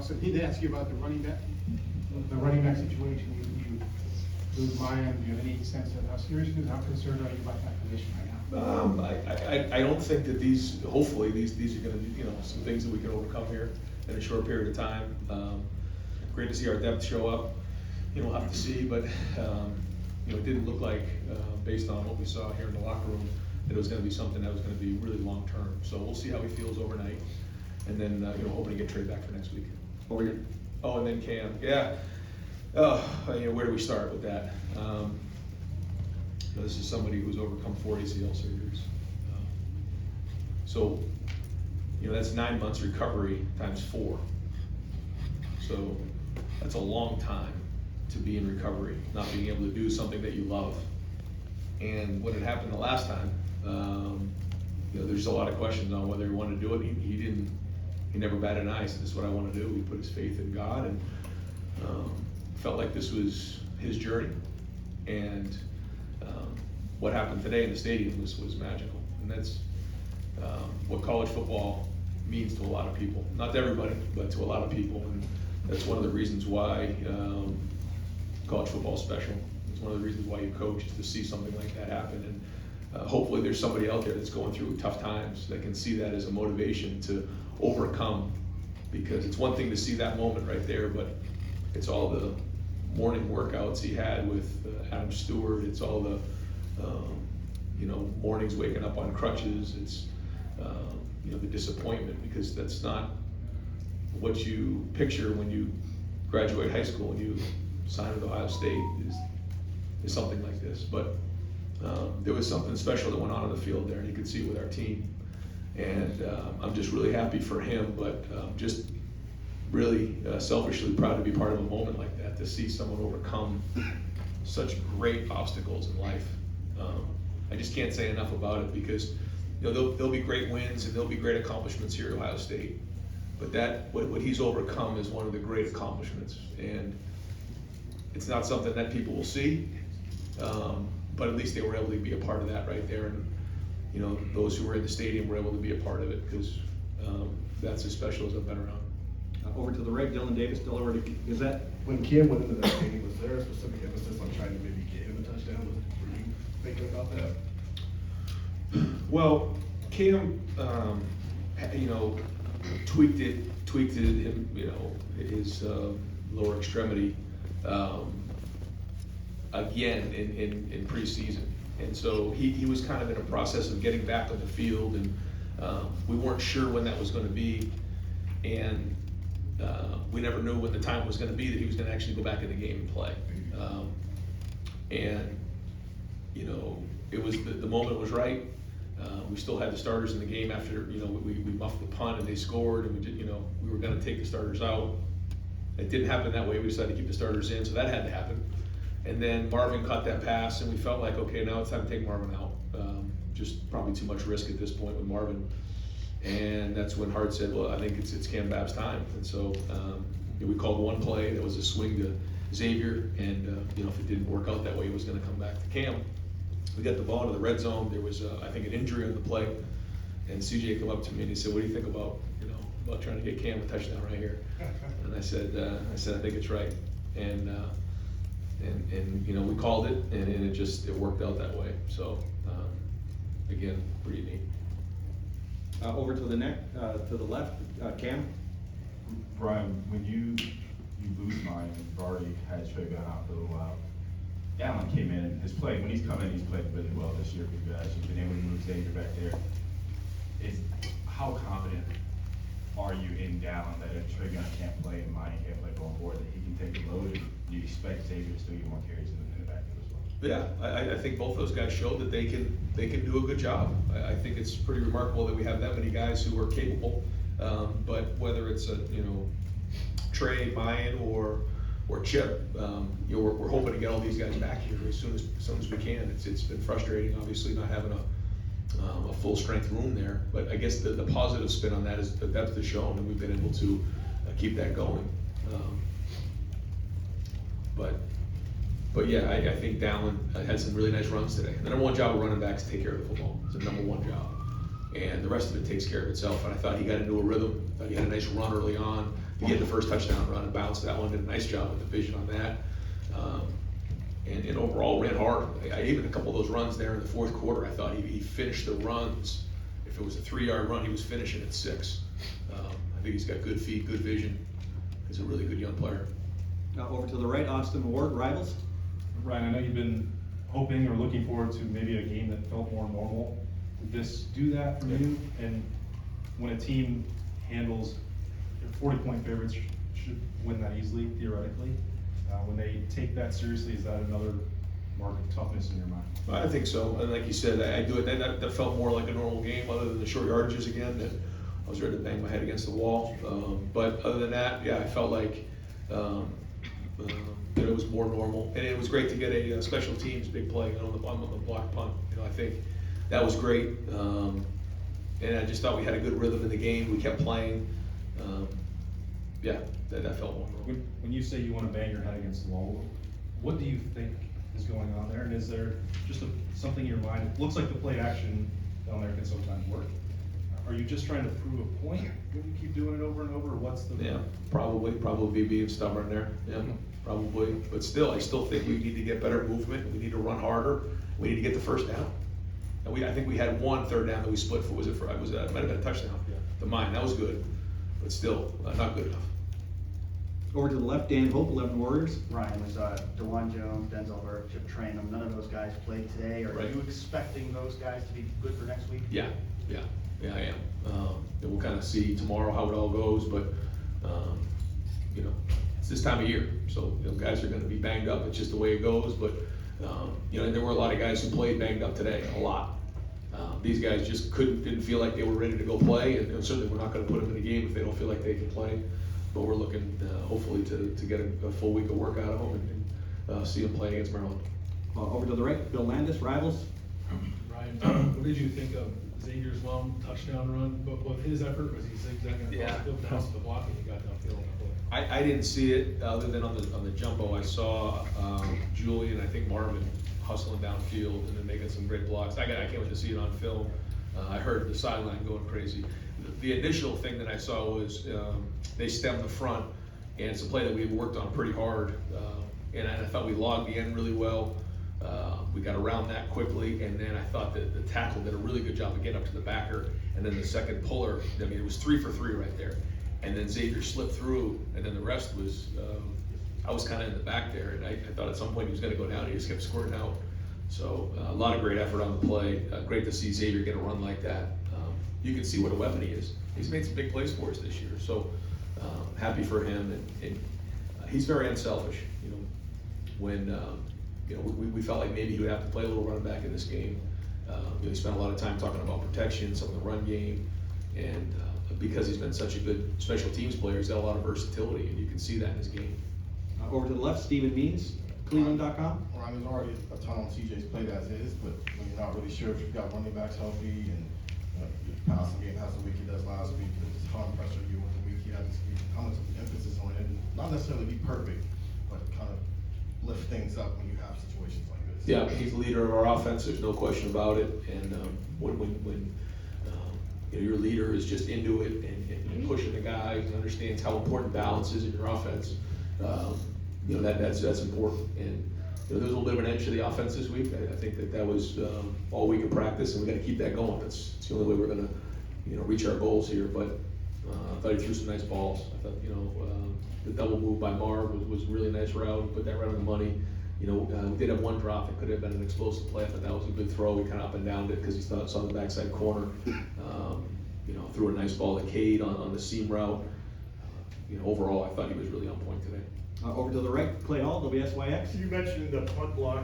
also need to ask you about the running back situation. You lose Maya. Do you have any sense of how serious it is? How concerned are you about that position right now? I don't think that hopefully these are gonna be, some things that we can overcome here in a short period of time. Great to see our depth show up. We'll have to see, but, it didn't look like, based on what we saw here in the locker room, that it was gonna be something that was gonna be really long-term. So we'll see how he feels overnight, and then, hoping to get traded back for next week. Oh, and then Cam, yeah. Where do we start with that? This is somebody who's overcome 4 ACL surgeries. So, that's 9 months recovery times 4. So that's a long time to be in recovery, not being able to do something that you love. And when it happened the last time, there's a lot of questions on whether he wanted to do it. He never batted an eye. He said, "This is what I want to do." He put his faith in God and felt like this was his journey. And what happened today in the stadium was magical. And that's what college football means to a lot of people. Not to everybody, but to a lot of people. And that's one of the reasons why college football is special. It's one of the reasons why you coach, to see something like that happen. And hopefully there's somebody out there that's going through tough times that can see that as a motivation to overcome. Because it's one thing to see that moment right there, but it's all the morning workouts he had with Adam Stewart. It's all the mornings waking up on crutches. It's the disappointment, because that's not what you picture when you graduate high school and you sign with Ohio State is something like this. But there was something special that went on the field there, and you could see it with our team. And I'm just really happy for him, but just really selfishly proud to be part of a moment like that, to see someone overcome such great obstacles in life. I just can't say enough about it, because there'll be great wins and there'll be great accomplishments here at Ohio State, but what he's overcome is one of the great accomplishments, and it's not something that people will see, but at least they were able to be a part of that right there. And those who were in the stadium were able to be a part of it, because that's as special as I've been around. Over to the right, Dylan Davis, Delaware Gazette. When Kim went into that stadium, was there a specific emphasis on trying to maybe get him a touchdown? Were you thinking about that? Well, Cam, tweaked it him, his lower extremity again in preseason, and so he was kind of in a process of getting back on the field, and we weren't sure when that was going to be, and we never knew when the time was going to be that he was going to actually go back in the game and play, and it was the moment was right. We still had the starters in the game after we muffed the punt and they scored, and we were going to take the starters out. It didn't happen that way. We decided to keep the starters in, so that had to happen. And then Marvin caught that pass, and we felt like, okay, now it's time to take Marvin out. Just probably too much risk at this point with Marvin. And that's when Hart said, well, I think it's Cam Babb's time. And so we called one play. That was a swing to Xavier, and if it didn't work out that way, it was going to come back to Cam. We got the ball into the red zone. There was, I think, an injury on the play, and CJ came up to me and he said, "What do you think about trying to get Cam a touchdown right here?" And I said, I think it's right. And we called it, and it worked out that way. So again, pretty neat. Over to the left, Cam. Brian, when you lose mine, you've already had Trey Gunn out for a little while. Allen came in, when he's come in, he's played really well this year for you guys. You've been able to move Xavier back there. How confident are you in Dallin that if Trey Gunn can't play and Mine can't play going forward, that he can take the load? Do you expect Xavier to still get more carries in the backfield as well? Yeah, I think both those guys showed that they can do a good job. I think it's pretty remarkable that we have that many guys who are capable. But whether it's Trey, Mayan, or Chip, we're hoping to get all these guys back here as soon as we can. It's been frustrating, obviously, not having a full strength room there. But I guess the positive spin on that is the depth is shown, and we've been able to keep that going. But yeah, I think Dallin had some really nice runs today. The number one job of running backs is to take care of the football. It's the number one job. And the rest of it takes care of itself. And I thought he got into a rhythm. I thought he had a nice run early on. to get the first touchdown run and bounce that one. Did a nice job with the vision on that. And overall ran hard. I even a couple of those runs there in the fourth quarter, I thought he finished the runs. If it was a 3-yard run, he was finishing at 6. I think he's got good feet, good vision. He's a really good young player. Now over to the right, Austin Ward, Rivals. Ryan, I know you've been hoping or looking forward to maybe a game that felt more normal. Did this do that for you? And when a team handles 40-point favorites should win that easily, theoretically. When they take that seriously, is that another mark of toughness in your mind? I think so, and like you said, I do it. That felt more like a normal game, other than the short yardages again. That I was ready to bang my head against the wall. But other than that, yeah, I felt like that it was more normal, and it was great to get a special teams big play on the block punt. I think that was great, and I just thought we had a good rhythm in the game. We kept playing. Yeah, that felt more normal. When you say you want to bang your head against the wall, what do you think is going on there? And is there just something in your mind? It looks like the play action down there can sometimes work. Are you just trying to prove a point when you keep doing it over and over? Or what's the... Yeah, probably being stubborn there. Yeah, probably. But still, I still think we need to get better movement. We need to run harder. We need to get the first down. And I think we had one third down that we split for. It might have been a touchdown. Yeah. The mine, that was good, but still not good enough. Over to the left, Dan Hope, 11 Warriors. Ryan, was DeJuan Jones, Denzel Burke, Chip Trainum, none of those guys played today. Are Right. you expecting those guys to be good for next week? Yeah, I am. And we'll kind of see tomorrow how it all goes, but it's this time of year, so guys are going to be banged up. It's just the way it goes. But and there were a lot of guys who played banged up today, a lot. These guys just didn't feel like they were ready to go play, and certainly we're not going to put them in the game if they don't feel like they can play. But we're looking hopefully to get a full week of work out of them and see them play against Maryland. Over to the right, Bill Landis, Rivals. Ryan, what did you think of Xavier's long touchdown run? But with his effort, was he zigzagging across the field past the block and he got downfield on the play? I didn't see it other than on the jumbo. I saw Julian, I think Marvin hustling downfield and then making some great blocks. I can't wait to see it on film. I heard the sideline going crazy. The initial thing that I saw was they stemmed the front, and it's a play that we worked on pretty hard. And I thought we logged the end really well. We got around that quickly, and then I thought that the tackle did a really good job of getting up to the backer, and then the second puller, it was 3 for 3 right there. And then Xavier slipped through, and then the rest was, I was kind of in the back there, and I thought at some point he was going to go down, he just kept squirting out. So a lot of great effort on the play. Great to see Xavier get a run like that. You can see what a weapon he is. He's made some big plays for us this year, so happy for him, and he's very unselfish. When we felt like maybe he would have to play a little running back in this game. He spent a lot of time talking about protection, some of the run game, and because he's been such a good special teams player, he's got a lot of versatility, and you can see that in his game. Over to the left, Stephen Means, Cleveland.com. Ryan, there's already a ton on TJ's plate as is, but when you're not really sure if you've got running backs healthy and your passing game has the week he does last week, there's a ton of pressure you with the week he had this week. How much emphasis on it, and not necessarily be perfect, but kind of lift things up when you have situations like this. Yeah, he's the leader of our offense. There's no question about it. And when your leader is just into it and pushing the guys and understands how important balance is in your offense, that's important. And there was a little bit of an edge to the offense this week. I think that was all week of practice, and we got to keep that going. It's the only way we're going to reach our goals here. But I thought he threw some nice balls. I thought the double move by Marv was a really nice route. Put that right on the money. We did have one drop that could have been an explosive play. I thought that was a good throw. We kind of up and downed it because he saw the backside corner. Threw a nice ball to Cade on the seam route. Overall, I thought he was really on point today. Over to the right, Clay Hall, WSYX. You mentioned the punt block,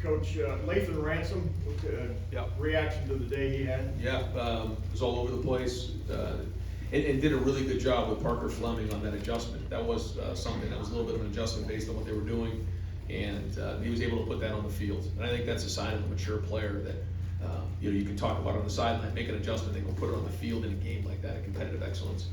Coach Lathan Ransom, reaction to the day he had. Yeah, it was all over the place, and did a really good job with Parker Fleming on that adjustment. That was something that was a little bit of an adjustment based on what they were doing, and he was able to put that on the field. And I think that's a sign of a mature player that you can talk about on the sideline, make an adjustment, they can put it on the field in a game like that, a competitive excellence.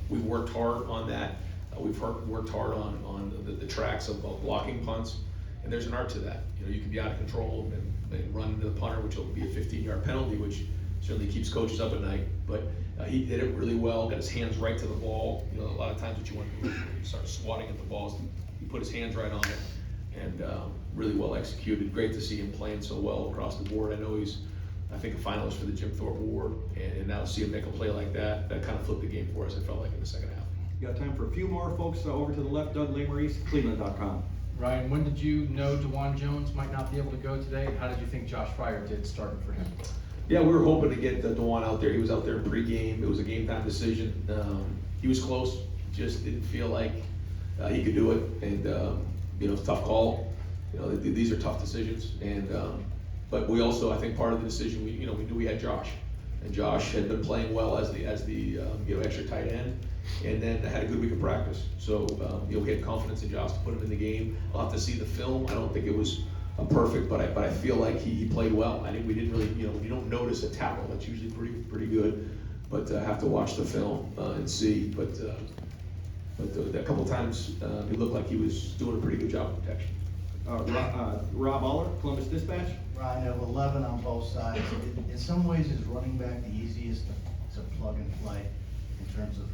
We've worked hard on that. We've worked hard on the tracks of blocking punts, and there's an art to that. You can be out of control and run into the punter, which will be a 15-yard penalty, which certainly keeps coaches up at night, but he did it really well, got his hands right to the ball. You know, a lot of times what you want to do is when you start swatting at the balls, he put his hands right on it, and really well executed. Great to see him playing so well across the board. I know he's, I think, a finalist for the Jim Thorpe Award, and now to see him make a play like that, that kind of flipped the game for us, I felt like, in the second half. You got time for a few more folks over to the left, Doug Lesmerises, Cleveland.com. Ryan, when did you know DeJuan Jones might not be able to go today? How did you think Josh Fryer did starting for him? Yeah, we were hoping to get DeJuan out there. He was out there pre-game. It was a game time decision. He was close, just didn't feel like he could do it. And, you know, it's a tough call. You know, these are tough decisions. And, but we also, I think part of the decision, we knew we had Josh. And Josh had been playing well as the you know, extra tight end. And then had a good week of practice. So, you know, we had confidence in Josh to put him in the game. I'll have to see the film. I don't think it was perfect, but I feel like he played well. I think we didn't really, you know, you don't notice a tackle. That's usually pretty good, but have to watch the film and see. But a couple of times it looked like he was doing a pretty good job of protection. Rob Aller, Columbus Dispatch. Ryan, of 11 on both sides. In some ways, is running back the easiest to plug and play in terms of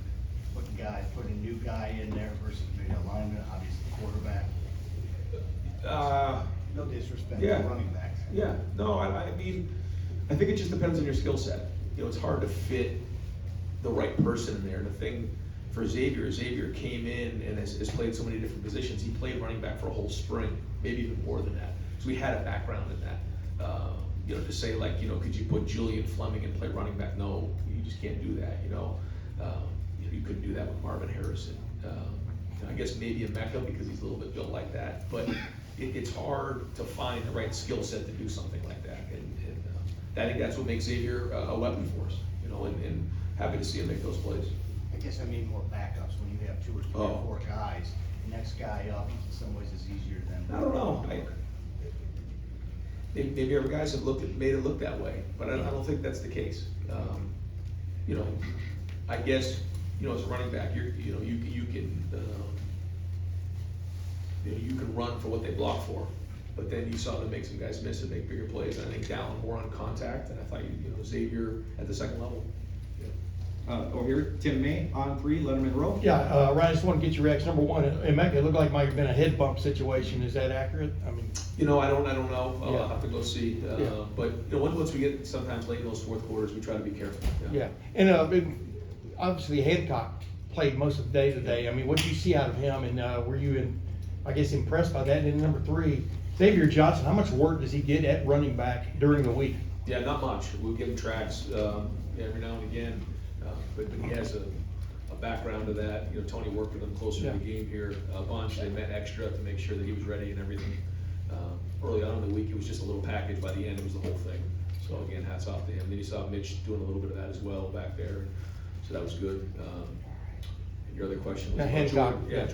putting a new guy in there versus maybe a lineman, obviously quarterback? No disrespect to running backs. Yeah, no, I mean, I think it just depends on your skill set. You know, it's hard to fit the right person in there. The thing for Xavier came in and has played so many different positions. He played running back for a whole spring, maybe even more than that. So he had a background in that. You know, to say like, you know, could you put Julian Fleming and play running back? No, you just can't do that, you know. You couldn't do that with Marvin Harrison. I guess maybe a Mecca because he's a little bit built like that, but it's hard to find the right skill set to do something like that. And I think that's what makes Xavier a weapon for us, you know, and happy to see him make those plays. I guess I mean more backups when you have 2 or 3 or 4 guys. The next guy up, in some ways, is easier than. I don't know. Maybe other guys have made it look that way, but I don't think that's the case. You know, I guess, you know, as a running back, you can run for what they block for, but then you saw them make some guys miss and make bigger plays. And I think Dallin more on contact, and I thought Xavier at the second level. Over here, Tim May on 3, Letterman Row. Yeah, Ryan, I just want to get your reaction. Number one, in Mecca, it looked like it might have been a head bump situation. Is that accurate? I mean, you know, I don't know. Yeah. I'll have to go see. But you know, once we get sometimes late in those fourth quarters, we try to be careful. yeah. And obviously Hancock played most of the day today. I mean, what did you see out of him? And were you, I guess, impressed by that? And then number 3, Xavier Johnson. How much work does he get at running back during the week? Yeah, not much. We'll give him tracks every now and again. But he has a background to that. You know, Tony worked with him closer to the game here a bunch. They met extra to make sure that he was ready and everything. Early on in the week, it was just a little package. By the end, it was the whole thing. So again, hats off to him. Then you saw Mitch doing a little bit of that as well back there. So that was good. Your other question was Hancock. Yeah,